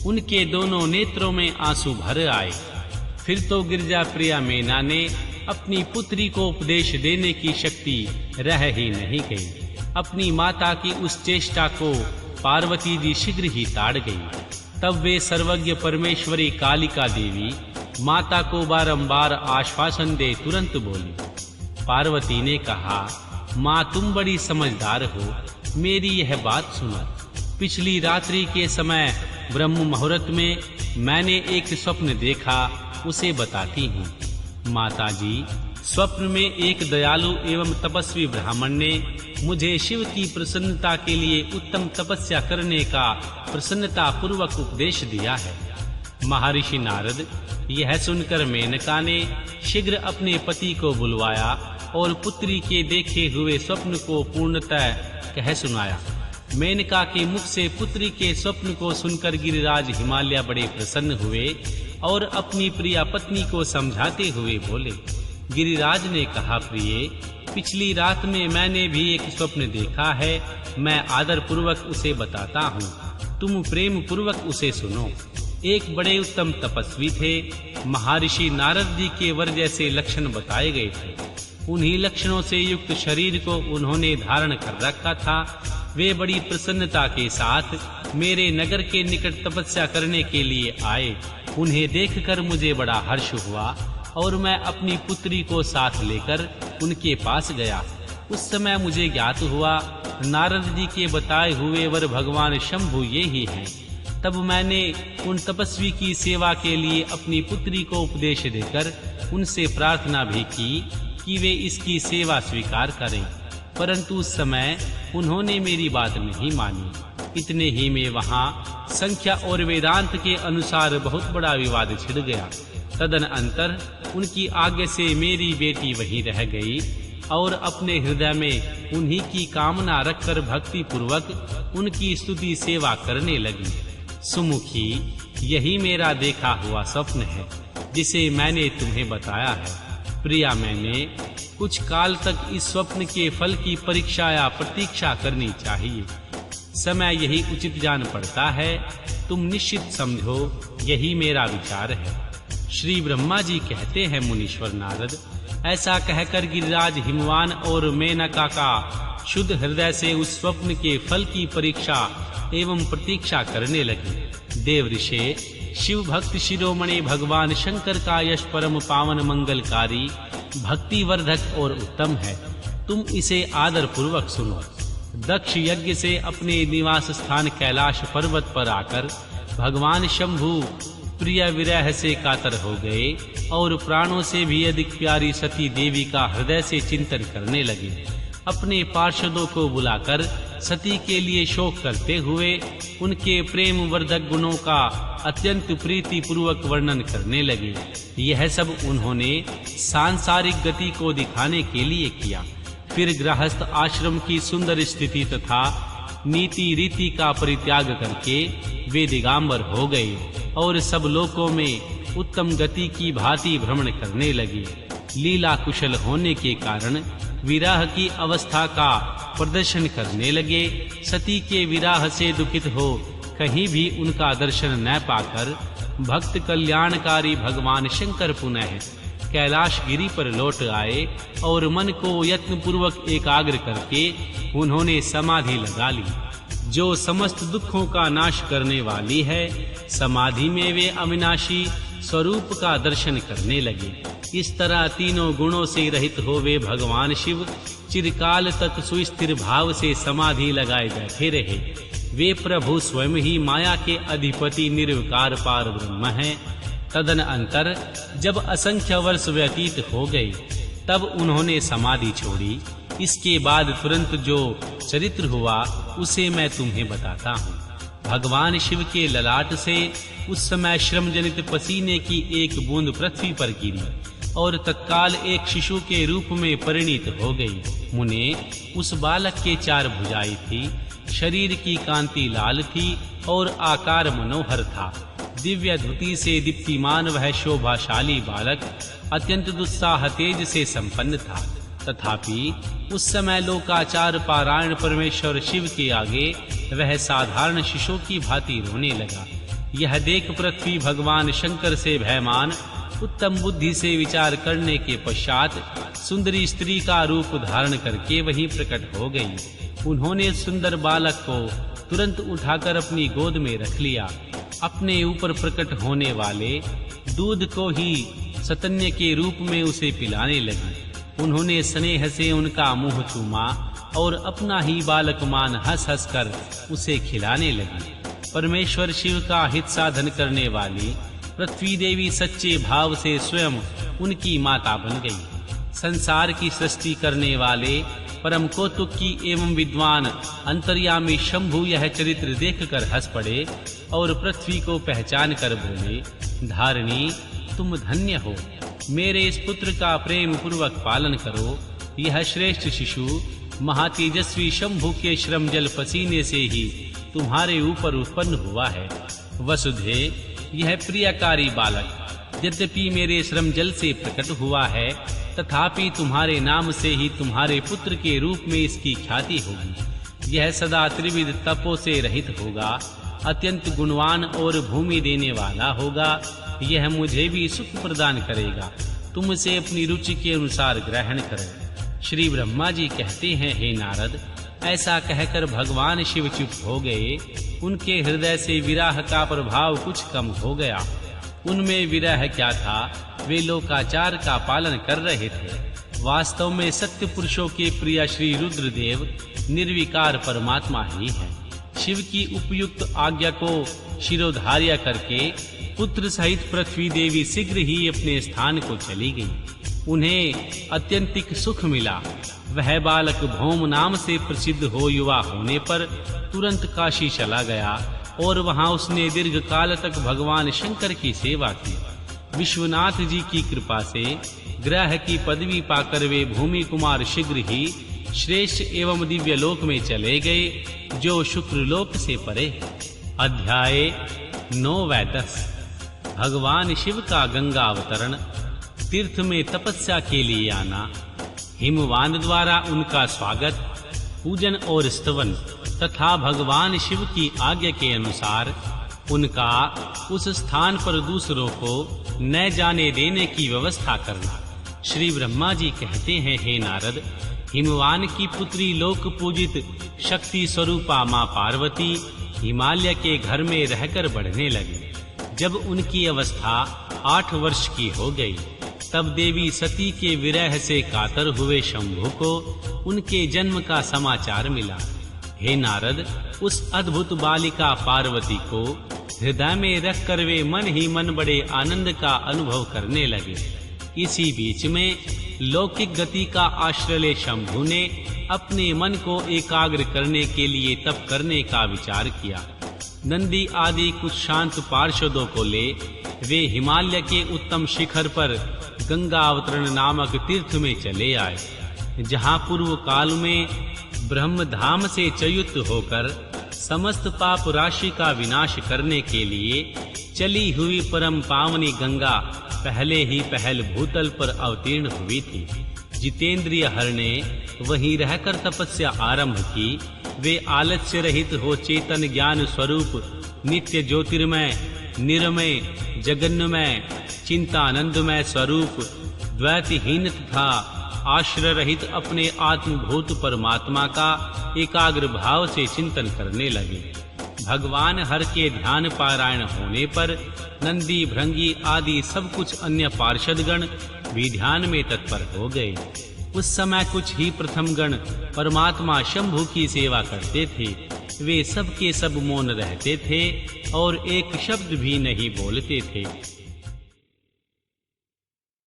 उनके दोनों नेत्रों में आंसू भर आए। फिर तो गिरजा प्रिया मेना ने अपनी पुत्री को उपदेश देने की शक्ति रह ही नहीं गई। अपनी माता की उस चेष्टा को पार्वती जी शीघ्र ही ताड़ गई। तब वे सर्वज्ञ परमेश्वरी कालिका देवी माता को बारंबार आश्वासन दे तुरंत बोली। पार्वती ने कहा, माँ तुम बड़ी समझदार हो, मेरी यह बात सुनो। पिछली रात्रि के समय ब्रह्म मुहूर्त में मैंने एक स्वप्न देखा, उसे बताती हूँ। माता जी, स्वप्न में एक दयालु एवं तपस्वी ब्राह्मण ने मुझे शिव की प्रसन्नता के लिए उत्तम तपस्या करने का प्रसन्नता पूर्वक उपदेश दिया है। महर्षि नारद यह सुनकर मेनका ने शीघ्र अपने पति को बुलवाया और पुत्री के देखे हुए स्वप्न को पूर्णतः कह सुनाया। मेनका के मुख से पुत्री के स्वप्न को सुनकर गिरिराज हिमालय बड़े प्रसन्न हुए और अपनी प्रिय पत्नी को समझाते हुए बोले। गिरिराज ने कहा, प्रिय, पिछली रात में मैंने भी एक स्वप्न देखा है, मैं आदर पूर्वक उसे बताता हूँ, तुम प्रेम पूर्वक उसे सुनो। एक बड़े उत्तम तपस्वी थे। महर्षि नारद जी के वर जैसे लक्षण बताए गए थे। उन्हीं लक्षणों से युक्त शरीर को उन्होंने धारण कर रखा था। वे बड़ी प्रसन्नता के साथ मेरे नगर के निकट तपस्या करने के लिए आए। उन्हें देखकर मुझे बड़ा हर्ष हुआ और मैं अपनी पुत्री को साथ लेकर उनके पास गया। उस समय मुझे ज्ञात हुआ नारद जी के बताए हुए वर भगवान शंभु ये ही हैं। तब मैंने उन तपस्वी की सेवा के लिए अपनी पुत्री को उपदेश देकर उनसे प्रार्थना भी की कि वे इसकी सेवा स्वीकार करें, परंतु उस समय उन्होंने मेरी बात नहीं मानी। इतने ही में वहां संख्या और वेदांत के अनुसार बहुत बड़ा विवाद छिड़ गया। तदनंतर उनकी आज्ञा से मेरी बेटी वहीं रह गई और अपने हृदय में उन्हीं की कामना रखकर भक्ति पूर्वक उनकी स्तुति सेवा करने लगी। सुमुखी, यही मेरा देखा हुआ स्वप्न है जिसे मैंने तुम्हें बताया है। प्रिया, मैंने कुछ काल तक इस स्वप्न के फल की परीक्षा या प्रतीक्षा करनी चाहिए। समय यही उचित जान पड़ता है। तुम निश्चित समझो, यही मेरा विचार है। श्री ब्रह्मा जी कहते हैं, मुनीश्वर नारद, ऐसा कहकर गिरिराज हिमवान और मेनका का शुद्ध हृदय से उस स्वप्न के फल की परीक्षा एवं प्रतीक्षा करने लगे। देव ऋषि, शिव भक्त शिरोमणि भगवान शंकर का यश परम पावन मंगलकारी, भक्ति वर्धक और उत्तम है। तुम इसे आदर पूर्वक सुनो। दक्ष यज्ञ से अपने निवास स्थान कैलाश पर्वत पर आकर भगवान शंभु प्रिय विरह से कातर हो गए और प्राणों से भी अधिक प्यारी सती देवी का हृदय से चिंतन करने लगे। अपने पार्षदों को बुलाकर सती के लिए शोक करते हुए उनके प्रेम वर्धक गुणों का अत्यंत प्रीति पूर्वक वर्णन करने लगे। यह सब उन्होंने सांसारिक गति को दिखाने के लिए किया। फिर गृहस्थ आश्रम की सुंदर स्थिति तथा नीति रीति का परित्याग करके वे दिगंबर हो गए और सब लोकों में उत्तम गति की भांति भ्रमण करने लगे। लीला कुशल होने के कारण विरह की अवस्था का प्रदर्शन करने लगे। सती के विरह से दुखित हो कहीं भी उनका दर्शन न पाकर भक्त कल्याणकारी भगवान शंकर पुनः कैलाश गिरी पर लौट आए और मन को यत्न पूर्वक एकाग्र करके उन्होंने समाधि लगा ली, जो समस्त दुखों का नाश करने वाली है। समाधि में वे अविनाशी स्वरूप का दर्शन करने लगे। इस तरह तीनों गुणों से रहित हो वे भगवान शिव चिरकाल तक सुस्थिर भाव से समाधि लगाए बैठे रहे। वे प्रभु स्वयं ही माया के अधिपति निर्विकार पार ब्रह्म हैं। तदनंतर जब असंख्य वर्ष व्यतीत हो गए तब उन्होंने समाधि छोड़ी। इसके बाद तुरंत जो चरित्र हुआ उसे मैं तुम्हें बताता हूँ। भगवान शिव के ललाट से उस समय श्रम जनित पसीने की एक बूंद पृथ्वी पर गिरी और तत्काल एक शिशु के रूप में परिणित हो गई। मुने, उस बालक के 4 भुजाएं थी, शरीर की कांति लाल थी और आकार मनोहर था। दिव्य धुति से दीप्तिमान वह शोभाशाली बालक अत्यंत दुस्साह तेज से संपन्न था। तथापि उस समय लोकाचार पारायण परमेश्वर शिव के आगे वह साधारण शिशु की भांति रोने लगा। यह देख पृथ्वी भगवान शंकर से भयमान उत्तम बुद्धि से विचार करने के पश्चात सुंदरी स्त्री का रूप धारण करके वहीं प्रकट हो गई। उन्होंने सुंदर बालक को तुरंत उठाकर अपनी गोद में रख लिया। अपने ऊपर प्रकट होने वाले दूध को ही सतन्य के रूप में उसे पिलाने लगी। उन्होंने स्नेह से उनका मुंह चूमा और अपना ही बालक मान हंस हंस कर उसे खिलाने लगी। परमेश्वर शिव का हित साधन करने वाली पृथ्वी देवी सच्चे भाव से स्वयं उनकी माता बन गई। संसार की सृष्टि करने वाले परम कौतुकी एवं विद्वान अंतर्यामी शंभु यह चरित्र देखकर हंस पड़े और पृथ्वी को पहचान कर बोले, धारिणी तुम धन्य हो, मेरे इस पुत्र का प्रेम पूर्वक पालन करो। यह श्रेष्ठ शिशु महातेजस्वी शंभु के श्रम जल पसीने से ही तुम्हारे ऊपर उत्पन्न हुआ है। वसुधे, यह प्रियकारी बालक यद्यपि मेरे श्रम जल से प्रकट हुआ है, तथापि तुम्हारे नाम से ही तुम्हारे पुत्र के रूप में इसकी ख्याति होगी। यह सदा त्रिविध तपों से रहित होगा, अत्यंत गुणवान और भूमि देने वाला होगा। यह मुझे भी सुख प्रदान करेगा। तुम इसे अपनी रुचि के अनुसार ग्रहण करो। श्री ब्रह्मा जी कहते हैं, हे नारद, ऐसा कहकर भगवान शिव चुप हो गए। उनके हृदय से विरह का प्रभाव कुछ कम हो गया। उनमें विरह क्या था, वे लोकाचार का पालन कर रहे थे। वास्तव में सत्य पुरुषों के प्रिय श्री रुद्रदेव निर्विकार परमात्मा ही है। शिव की उपयुक्त आज्ञा को शिरोधार्य करके पुत्र सहित पृथ्वी देवी शीघ्र ही अपने स्थान को चली गई। उन्हें अत्यंतिक सुख मिला। वह बालक भौम नाम से प्रसिद्ध हो युवा होने पर तुरंत काशी चला गया और वहां उसने दीर्घ काल तक भगवान शंकर की सेवा की। विश्वनाथ जी की कृपा से ग्रह की पदवी पाकर वे भूमि कुमार शीघ्र ही श्रेष्ठ एवं दिव्य लोक में चले गए, जो शुक्र लोक से परे। अध्याय 9 व 10। भगवान शिव का गंगा अवतरण, तीर्थ में तपस्या के लिए आना, हिमवान द्वारा उनका स्वागत, पूजन और स्तवन तथा भगवान शिव की आज्ञा के अनुसार उनका उस स्थान पर दूसरों को न जाने देने की व्यवस्था करना। श्री ब्रह्मा जी कहते हैं, हे नारद, हिमवान की पुत्री लोक पूजित शक्ति स्वरूपा मां पार्वती हिमालय के घर में रहकर बढ़ने लगी। जब उनकी अवस्था 8 वर्ष की हो गई, तब देवी सती के विरह से कातर हुए शंभु को उनके जन्म का समाचार मिला। हे नारद, उस अद्भुत बालिका पार्वती को हृदय में रखकर वे मन ही मन बड़े आनंद का अनुभव करने लगे। इसी बीच में लौकिक गति का आश्रय ले शंभु ने अपने मन को एकाग्र करने के लिए तप करने का विचार किया। नंदी आदि कुछ शांत पार्षदों को ले वे हिमालय के उत्तम शिखर पर गंगा अवतरण नामक तीर्थ में चले आए, जहां पूर्व काल में ब्रह्मधाम से च्युत होकर समस्त पाप राशि का विनाश करने के लिए चली हुई परम पावनी गंगा पहले ही पहल भूतल पर अवतीर्ण हुई थी। जितेंद्रिय हर ने वहीं रहकर तपस्या आरंभ की। वे आलस्य रहित हो चेतन ज्ञान स्वरूप नित्य ज्योतिर्मय निरमय जगन्मय चिंतानंदमय स्वरूप द्वैतहीन तथा आश्रय रहित अपने आत्मभूत परमात्मा का एकाग्र भाव से चिंतन करने लगे। भगवान हर के ध्यान पारायण होने पर नंदी भृंगी आदि सब कुछ अन्य पार्षदगण भी ध्यान में तत्पर हो गए। उस समय कुछ ही प्रथम गण परमात्मा शंभु की सेवा करते थे। वे सब के सब मौन रहते थे और एक शब्द भी नहीं बोलते थे।